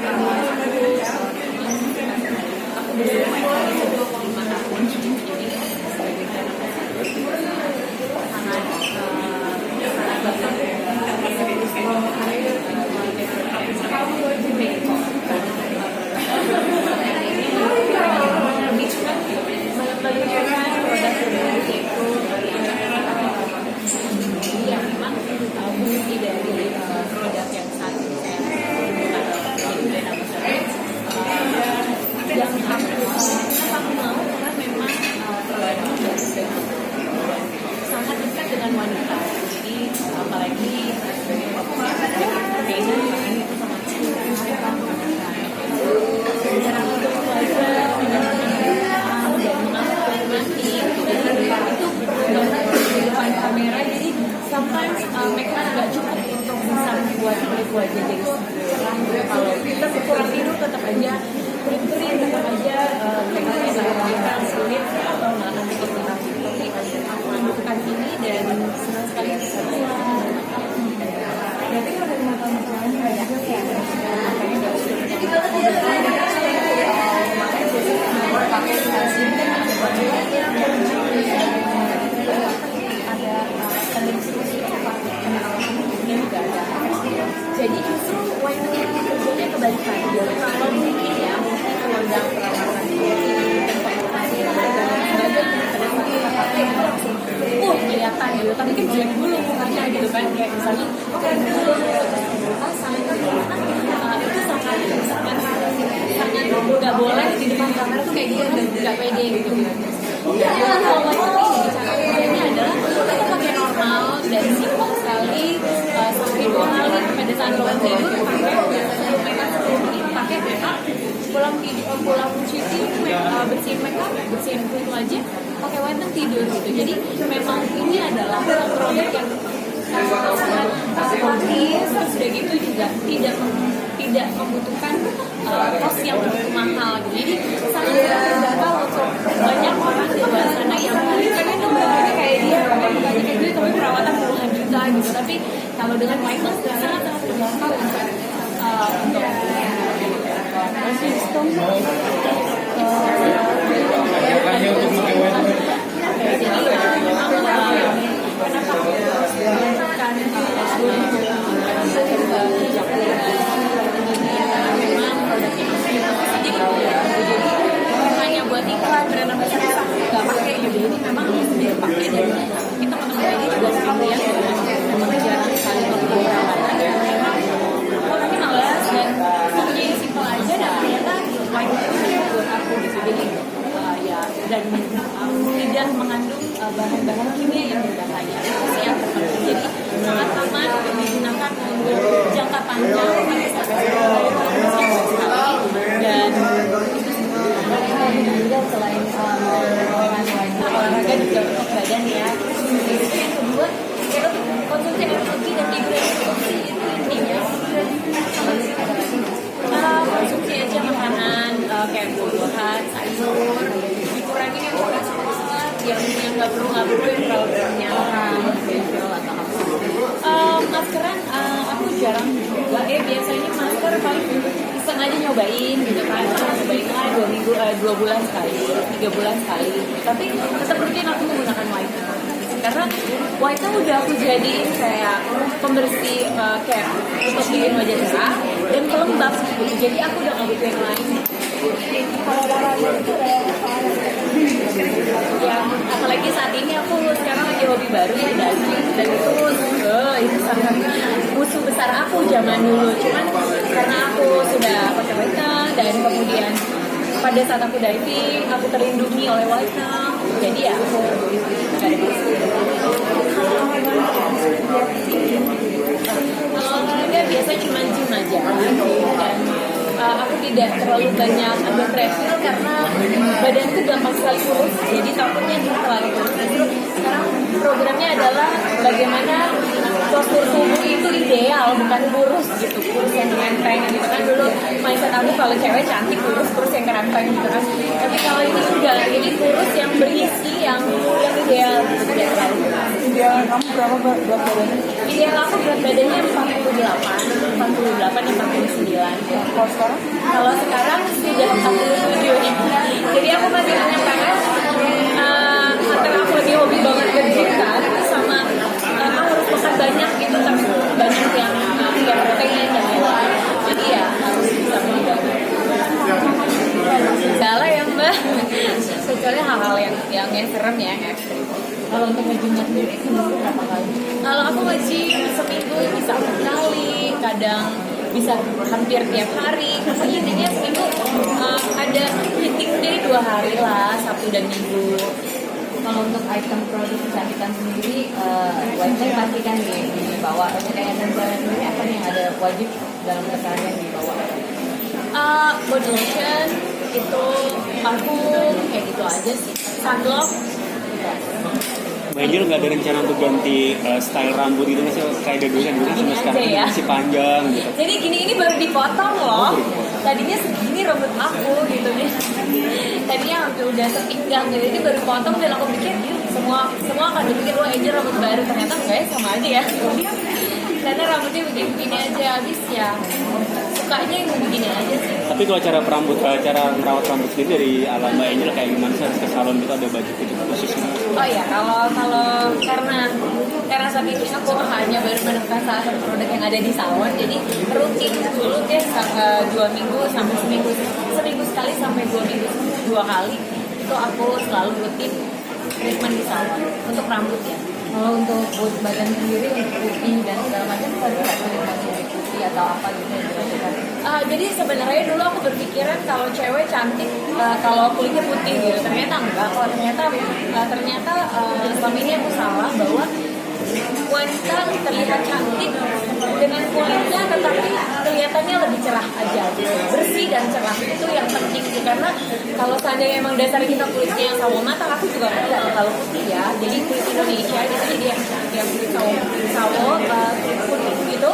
aku berumur 25 tahun, jadi sebagai sangat yang memang fungsi dari produk yang saat ini saya gunakan jadi brand ambassador yang aku mau karena memang produknya sangat dekat dengan wanita, jadi apalagi sebagai trainer itu sangat cara untuk belajar dan mengapresiasi itu di depan kamera, jadi sometimes make up nggak cukup untuk bisa membuat kulit wajah jadi kalau kita kurang tidur tetap aja kering tetap aja make up sulit atau malah cukup tapi aku melakukan ini dan senang sekali bisa berarti kalau dari mata masalah kayak jadi justru whitening kerjanya kebalikan. Kalau mungkin ya mungkin produk perawatan kulit dan pengolahan kelihatan gitu, tapi kan jelek dulu mukanya gitu kan, kayak misalnya itu sangat nggak boleh di depan kamera tuh kayak gitu, nggak pede gitu. Kalau whitening ini adalah kita pakai normal dan simpel sekali, sampai 2 kali pada saat bangun tidur pakai make up, pulang cuci bersihin make up, bersihin kulit wajah, pakai whitening tidur gitu. Jadi memang ini adalah produk yang sangat praktis, sudah gitu juga tidak membutuhkan cost yang begitu mahal gitu. Jadi sangat terjangkau untuk banyak orang di luar sana yang pengen gambarnya kayak dia, bukannya kayak gitu tapi perawatan puluhan juta gitu. Tapi kalau dengan whitening sangat terjangkau untuk sistem hanya buat iklan brand ambassador nggak pakai gitu, jadi memang sendiri pakai dan kita teman-teman ini juga sering lihat memang jarang sekali melakukan perawatan dan memang orangnya malas dan pokoknya ini simpel aja dan ternyata white itu buat aku gitu. Jadi ya dan tidak mengandung bahan-bahan kimia yang berbahaya, itu sih yang terpenting. Jadi sangat aman digunakan untuk jangka panjang pada saat dan juga selain olahraga juga untuk badan ya. Itu yang kedua, konsumsi energi dan tidur yang cukup sih itu intinya. Konsumsi aja makanan kayak buah-buahan, sayur, dikurangi yang keras yang nggak perlu yang terlalu berminyak atau apa. Maskeran aku jarang juga biasanya masker paling iseng aja nyobain gitu kan, nyobain lah 2 bulan sekali, 3 bulan sekali, tapi tetap rutin aku menggunakan white karena white udah aku jadiin kayak pembersih kayak untuk bikin wajah cerah dan pelembab gitu, jadi aku udah nggak butuh yang lain. Kalau ya apalagi saat ini aku sekarang lagi hobi baru ya diving, dan itu sangat musuh besar aku zaman dulu, cuman karena aku sudah pakai whitening dan kemudian pada saat aku diving aku terlindungi oleh whitening, jadi ya aku gak ada kalau olahraga biasanya cuma gym aja dan aku tidak terlalu banyak ambil treadmill karena badanku gampang sekali kurus, jadi takutnya terlalu kurus. Justru sekarang programnya adalah bagaimana postur tubuh itu ideal, bukan kurus gitu, kurus yang nempel gitu kan. Dulu mindset aku kalau cewek cantik kurus yang kerempeng gitu kan, tapi kalau ini enggak, ini kurus yang berisi, yang ideal gitu, tidak terlalu kurus. Ideal kamu berapa berat badannya? Ideal aku berat badannya 42 49. Kalau sekarang sudah 47 nih. Jadi aku masih antara aku lagi hobi banget berjihad sama harus makan banyak gitu, tapi banyak yang protein dan lain-lain. Jadi ya harus bisa menjaga. Segala ya Mbak, kecuali hal-hal yang serem ya, ekstrim. Kalau untuk nge-gymnya sendiri seminggu berapa kali? Kalau aku nge-gym seminggu bisa 4 kali, kadang bisa hampir tiap hari. Tapi intinya seminggu ada hitting day 2 hari lah, Sabtu dan Minggu. Kalau untuk item produk kecantikan sendiri, wajib pastikan dibawa. Kayak dan sendiri apa nih yang ada wajib dalam keseharian dibawa? Body lotion itu, parfum kayak gitu aja sih. Sunblock. Mbak Angel nggak ada rencana untuk ganti style rambut gitu masih kayak dulu kan sampai sekarang ya. masih panjang gitu. Jadi ini baru dipotong loh. Tadinya segini rambut aku gitu nih. Tadinya hampir udah sepinggang gitu. Ini baru potong dan aku pikir semua akan dipikir wah Angel rambut baru, ternyata enggak ya, sama aja ya. Karena rambutnya begini aja, habis ya sukanya yang begini aja sih. Tapi kalau cara merawat rambut sendiri dari ala Mbak Angel kayak gimana sih, harus ke salon gitu, ada budget gitu khusus? Oh iya, kalau karena saat ini aku hanya baru menemukan salah satu produk yang ada di salon, jadi rutin dulu deh 2 minggu sampai seminggu sekali sampai 2 minggu 2 kali itu aku selalu rutin treatment di salon untuk rambut ya. Kalau untuk badan sendiri, untuk putih dan segala macam, ada nggak kulit putih atau apa gitu yang dilakukan? Jadi sebenarnya dulu aku berpikiran kalau cewek cantik kalau kulitnya putih gitu. Ternyata enggak. Kalau ternyata selama ini aku salah bahwa wanita terlihat cantik dengan kulitnya, tetapi kelihatannya lebih cerah aja, bersih dan cerah, itu yang penting sih. Karena kalau seandainya emang dasar kita kulitnya yang sawo matang, aku juga nggak terlalu putih ya, jadi kulit Indonesia gitu, jadi yang kulit sawo putih gitu,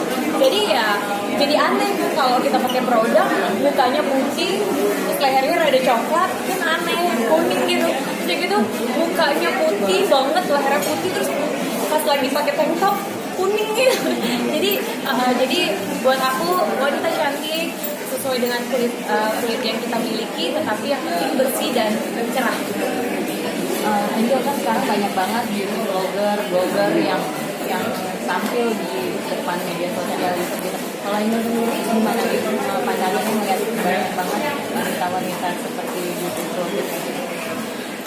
jadi aneh kalau kita pakai produk mukanya putih terus lehernya rada coklat, kan aneh, kuning gitu, jadi gitu mukanya putih banget, lehernya putih, terus pas lagi pakai tank top kuning gitu. Jadi buat aku wanita cantik sesuai dengan kulit yang kita miliki, tetapi yang penting bersih dan cerah. Angel kan sekarang banyak banget beauty blogger yang tampil di depan media sosial gitu. Kalau Angel sendiri gimana gitu pandangannya melihat banyak banget wanita-wanita seperti beauty blogger gitu?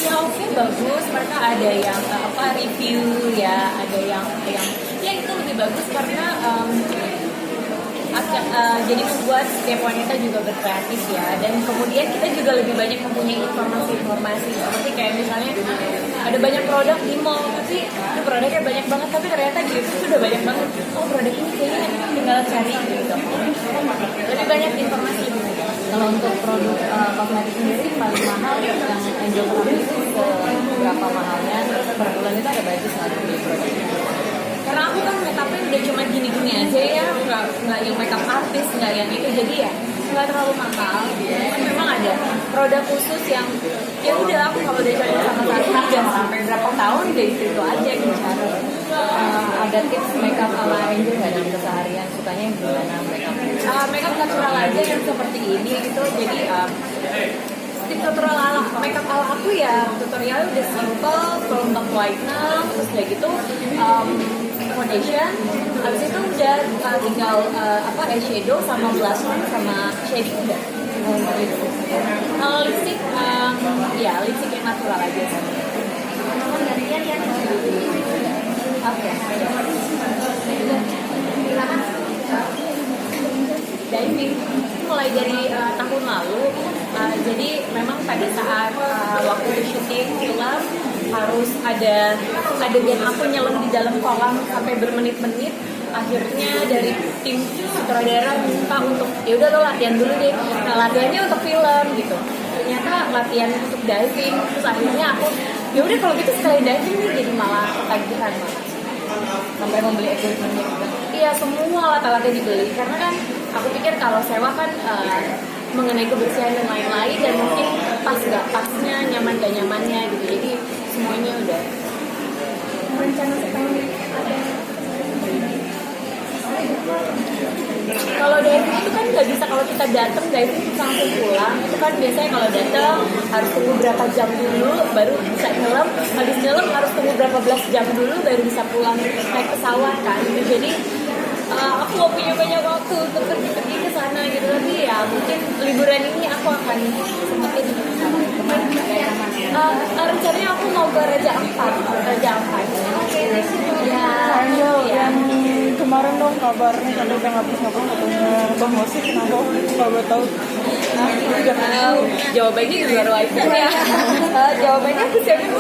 Ya oke, bagus, mereka ada yang review ya, ada yang ya itu lebih bagus karena jadi membuat setiap wanita juga berkreatif ya, dan kemudian kita juga lebih banyak mempunyai informasi seperti kayak misalnya ada banyak produk di mall tapi produknya banyak banget, tapi ternyata di YouTube sudah banyak banget, oh produk ini kayaknya tinggal cari gitu, lebih banyak informasi. Kalau untuk produk kosmetik sendiri paling mahal yang Angel pernah beli itu berapa mahalnya, per bulan itu ada budget nggak di produknya? Karena aku kan makeupnya udah cuma gini-gini aja ya, nggak yang makeup artist, nggak yang itu, jadi ya nggak terlalu mahal gitu. Memang ada produk khusus yang ya udah aku kalau udah cari sama harga sampai berapa tahun deh itu aja gitu. Ada tips makeup ala Angel nggak dalam keseharian, sukanya yang gimana makeup? Makeup natural aja yang seperti ini gitu, jadi tips tutorial makeup ala aku ya tutorialnya udah simple, pelembab whitener, terus kayak gitu foundation, habis itu udah tinggal eyeshadow sama blush on sama shading udah. Lipstick ya lipstick yang natural aja. Oke. Diving mulai dari tahun lalu, jadi memang pada saat waktu syuting film harus ada adegan aku nyelam di dalam kolam sampai bermenit-menit. Akhirnya dari tim sutradara minta untuk ya udah lo latihan dulu deh. Nah latihannya untuk film gitu. Ternyata latihan untuk diving, terus akhirnya aku ya udah kalau gitu sekali diving nih, jadi malah ketagihan Sampai membeli equipmentnya juga? Iya, semua alat-alatnya dibeli karena kan aku pikir kalau sewa kan mengenai kebersihan dan lain-lain, dan mungkin pas gak pasnya, nyaman gak nyamannya gitu, jadi semuanya udah rencana setahun ada. Kalau diving itu kan nggak bisa kalau kita datang diving terus langsung pulang. Itu kan biasanya kalau datang harus tunggu berapa jam dulu baru bisa nyelam. Habis nyelam harus tunggu berapa belas jam dulu baru bisa pulang naik pesawat kan. Jadi aku mau punya banyak waktu untuk pergi ke sana gitu. Tapi ya mungkin liburan ini aku akan sempetin ke sana. Rencananya aku mau ke Raja Ampat. Oke, ya. Angel, yang kemarin dong kabarnya katanya udah ngabis-ngabis katanya Bang Mosi kenapa? Kalau gue tahu. Jawabannya di luar wifi ya. Jawabannya aku siapin